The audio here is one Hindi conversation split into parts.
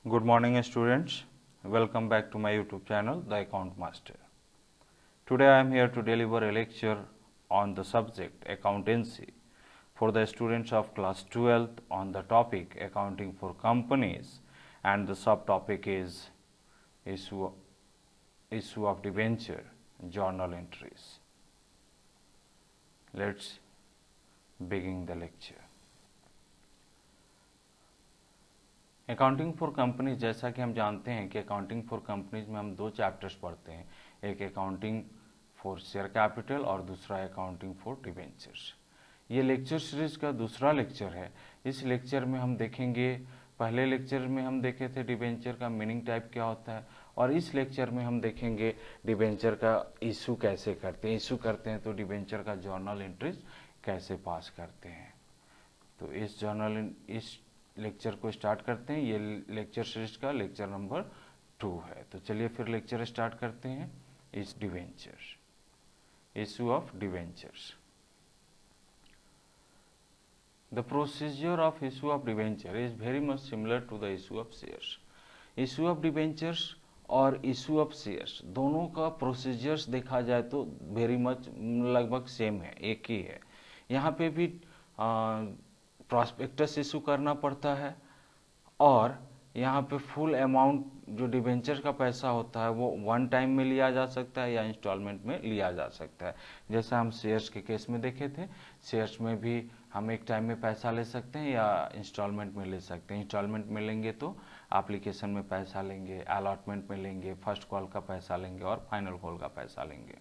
Good morning students, welcome back to my YouTube channel The Account Master. Today I am here to deliver a lecture on the subject accountancy for the students of class 12th on the topic accounting for companies, and the subtopic is issue of debenture journal entries. Let's begin the lecture. Accounting for companies, जैसा कि हम जानते हैं कि अकाउंटिंग फॉर कंपनीज में हम दो चैप्टर्स पढ़ते हैं, एक अकाउंटिंग फॉर शेयर कैपिटल और दूसरा अकाउंटिंग फॉर डिबेंचर्स। ये लेक्चर सीरीज का दूसरा लेक्चर है। इस लेक्चर में हम देखेंगे, पहले लेक्चर में हम देखे थे डिबेंचर का मीनिंग टाइप क्या होता है, और इस लेक्चर में हम देखेंगे डिबेंचर का इशू कैसे करते हैं। इशू करते हैं तो डिबेंचर का जर्नल एंट्रीज कैसे पास करते हैं। तो इस लेक्चर को स्टार्ट करते हैं। ये लेक्चर सीरीज का लेक्चर नंबर 2 है। तो चलिए फिर लेक्चर स्टार्ट करते हैं। इस debenture, issue of debentures. The procedure of issue of debenture is very much similar to the issue of shares. Issue of debentures और इशू ऑफ शेयर्स दोनों का प्रोसीजर्स देखा जाए तो वेरी मच लगभग सेम है, एक ही है। यहाँ पे भी प्रॉस्पेक्टस इशू करना पड़ता है, और यहाँ पे फुल अमाउंट जो डिबेंचर का पैसा होता है वो वन टाइम में लिया जा सकता है या इंस्टॉलमेंट में लिया जा सकता है। जैसा हम शेयर्स के केस में देखे थे, शेयर्स में भी हम एक टाइम में पैसा ले सकते हैं या इंस्टॉलमेंट में ले सकते हैं। इंस्टॉलमेंट में लेंगे तो एप्लीकेशन में पैसा लेंगे, अलॉटमेंट में लेंगे, फर्स्ट कॉल का पैसा लेंगे और फाइनल कॉल का पैसा लेंगे।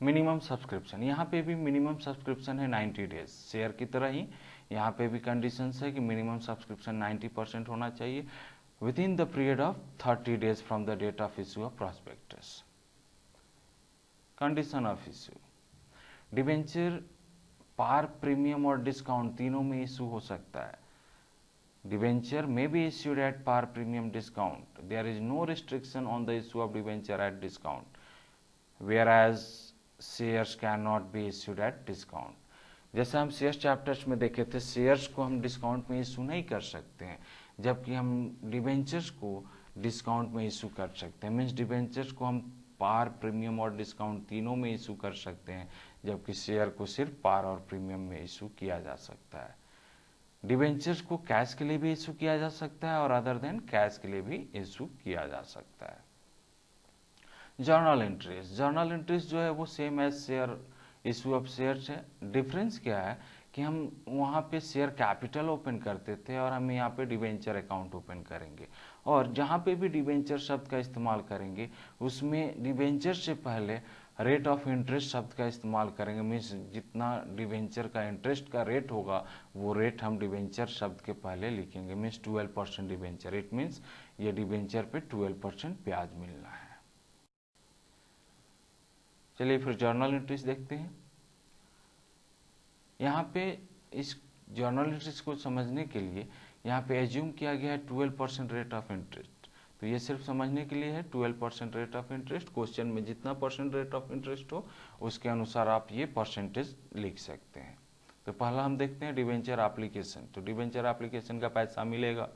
मिनिमम सब्सक्रिप्शन, यहाँ पे भी मिनिमम सब्सक्रिप्शन है 90 डेज। शेयर की तरह ही यहाँ पे भी कंडीशंस है कि मिनिमम सब्सक्रिप्शन 90% होना चाहिए within the period of 30 days from the date of issue of prospectus. Condition of issue, debenture par, premium और डिस्काउंट तीनों में इशू हो सकता है। डिबेंचर में be issued at par, premium, discount. There is no restriction on the issue of debenture at discount, whereas shares can not be issued at discount. जैसे हम शेयर्स चैप्टर्स में देखे थे, शेयर्स को हम डिस्काउंट में इशू नहीं कर सकते हैं, जबकि हम डिबेंचर्स को डिस्काउंट में इशू कर सकते हैं। मीन्स डिबेंचर्स को हम पार, प्रीमियम और डिस्काउंट तीनों में इशू कर सकते हैं, जबकि शेयर को सिर्फ पार और प्रीमियम में इशू किया जा सकता है। डिबेंचर्स को कैश के लिए भी इशू किया जा सकता है और अदर देन कैश के लिए भी इशू किया जा सकता है। जर्नल एंट्रीज, जर्नल एंट्रीज जो है वो same as share, issue of shares है। डिफरेंस क्या है कि हम वहाँ पे शेयर कैपिटल ओपन करते थे और हम यहाँ पे डिबेंचर अकाउंट ओपन करेंगे, और जहाँ पे भी डिबेंचर शब्द का इस्तेमाल करेंगे उसमें डिबेंचर से पहले रेट ऑफ इंटरेस्ट शब्द का इस्तेमाल करेंगे। मीन्स जितना डिबेंचर का इंटरेस्ट का रेट होगा वो रेट हम डिबेंचर शब्द के पहले लिखेंगे। मीन्स 12% डिबेंचर, इट मीन्स ये डिबेंचर पे 12% ब्याज मिलना है। चलिए फिर जर्नल एंट्रीज देखते हैं। यहाँ पे इस जर्नल एंट्रीज को समझने के लिए यहाँ पे एज्यूम किया गया है 12% रेट ऑफ इंटरेस्ट। तो ये सिर्फ समझने के लिए है, 12% रेट ऑफ इंटरेस्ट। क्वेश्चन में जितना परसेंट रेट ऑफ इंटरेस्ट हो उसके अनुसार आप ये परसेंटेज लिख सकते हैं। तो पहला हम देखते हैं डिबेंचर एप्लीकेशन। तो डिबेंचर एप्लीकेशन का पैसा मिलेगा,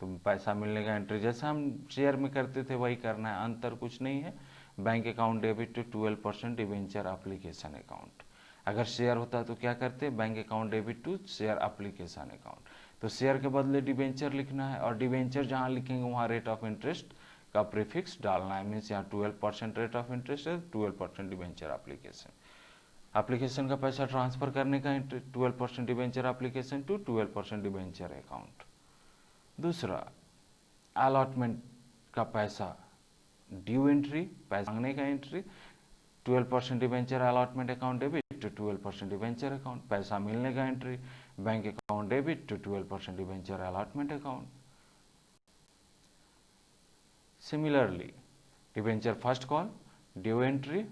तो पैसा मिलने का एंट्री जैसा हम शेयर में करते थे वही करना है, अंतर कुछ नहीं है। Bank account debit to 12% debenture application account. अगर शेयर होता तो क्या करते, bank account debit to share application account. तो शेयर के बदले डिबेंचर लिखना है, और डिबेंचर जहाँ लिखेंगे वहाँ रेट ऑफ इंटरेस्ट का प्रीफिक्स डालना है। मीन्स यहाँ 12% रेट ऑफ इंटरेस्ट है, 12% डिबेंचर एप्लीकेशन। एप्लीकेशन का पैसा ट्रांसफर करने का 12% debenture application to 12% debenture account. दूसरा अलॉटमेंट का पैसा, ड्यू एंट्री, पैसा मांगने का entry, 12% debenture allotment account debit to 12% debenture account. पैसा मिलने का entry, bank account debit to 12% debenture allotment account. Similarly debenture first call, due entry,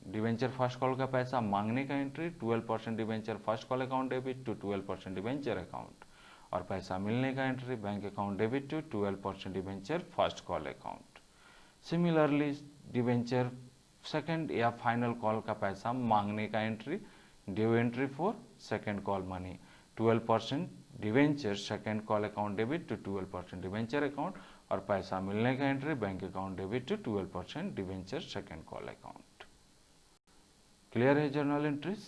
debenture first call का पैसा मांगने का entry, 12% debenture first call account debit to 12% debenture account, और पैसा मिलने का entry, bank account debit to 12% debenture first call account. Similarly debenture second या फाइनल कॉल का पैसा मांगने का entry, due entry for second call money, 12% debenture second call account debit to 12% debenture account, और पैसा मिलने का entry bank account debit to 12% debenture second call account. Clear है जर्नल एंट्रीज?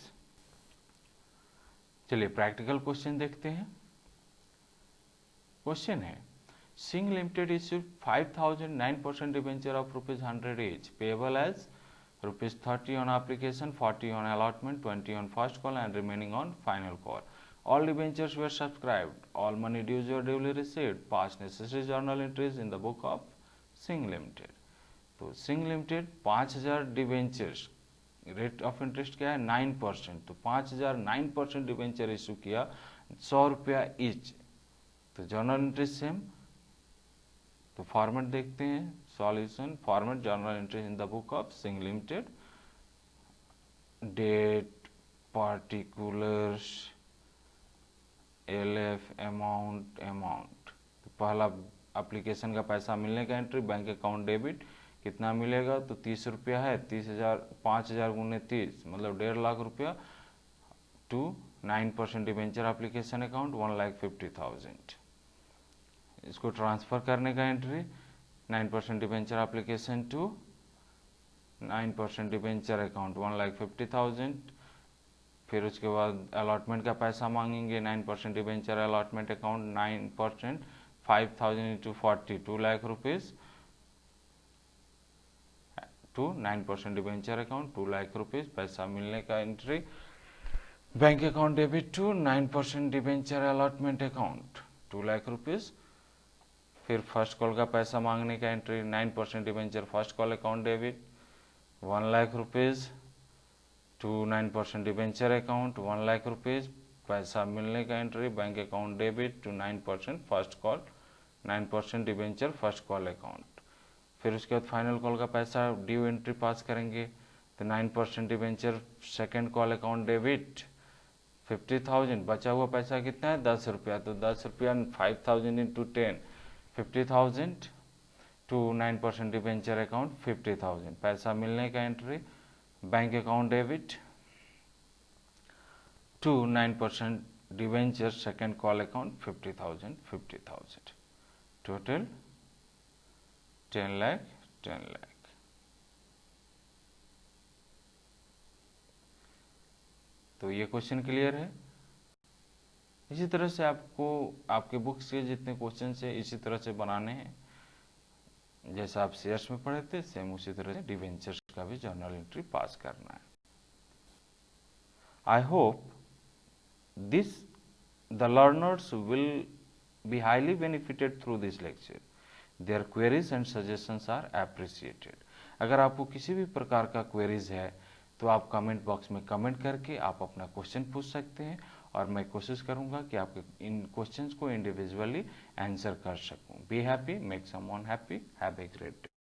चलिए प्रैक्टिकल क्वेश्चन देखते हैं। क्वेश्चन है Singh limited issued 5000 9% debenture of ₹100 each payable as ₹30 on application, 40 on allotment, 20 on first call and remaining on final call. All debentures were subscribed. All money dues were duly received. Past necessary journal entries in the book of Singh Limited. तो Singh limited 5000 debentures, rate of interest क्या है 9%, तो 5000 9% डिवेंचर इशू किया, ₹100 ईच। तो जर्नल एंट्री सेम, तो फॉर्मेट देखते हैं। Solution format journal entry in the book of Singh limited, date, particulars, LF, amount. तो पहला एप्लीकेशन का पैसा मिलने का एंट्री बैंक अकाउंट डेबिट, कितना मिलेगा तो ₹30 है, 30,000 5000 गुने 30 मतलब 1.5 लाख रुपया टू 9% डिवेंचर एप्लीकेशन अकाउंट 1,50,000। इसको ट्रांसफर करने का entry 9% debenture application to 9% debenture account 1,50,000। फिर उसके बाद अलॉटमेंट का पैसा मांगेंगे 9% debenture allotment account 9% 5,000 into 40 2 lakh rupees to 9% debenture account 2 lakh rupees. पैसा मिलने का entry bank account debit to 9% debenture allotment account 2 lakh rupees. फिर फर्स्ट कॉल का पैसा मांगने का entry 9% debenture first call account debit 1 lakh rupees to 9% debenture account 1 lakh rupees. पैसा मिलने का entry bank account debit to 9% first call 9% debenture first call account. फिर उसके बाद फाइनल कॉल का पैसा ड्यू एंट्री पास करेंगे, तो 9% debenture second call account debit 50,000। बचा हुआ पैसा कितना है ₹10, तो ₹10 5,000 इंटू 10 50,000 टू 9% डिवेंचर अकाउंट 50,000। पैसा मिलने का entry bank account debit to 9% debenture second call account 50,000 total 10 lakh. तो ये क्वेश्चन क्लियर है। इसी तरह से आपको आपके बुक्स के जितने क्वेश्चन है इसी तरह से बनाने हैं, जैसा आप शेयर्स में पढ़े थे सेम उसी तरह से डिवेंचर्स का भी जर्नल एंट्री पास करना है। I hope this the learners will be highly benefited through this lecture. Their queries and suggestions are appreciated. अगर आपको किसी भी प्रकार का क्वेरीज है तो आप कमेंट बॉक्स में कमेंट करके आप अपना क्वेश्चन पूछ सकते हैं, और मैं कोशिश करूंगा कि आपके इन क्वेश्चंस को इंडिविजुअली आंसर कर सकूं। Be happy, make someone happy, have a great day.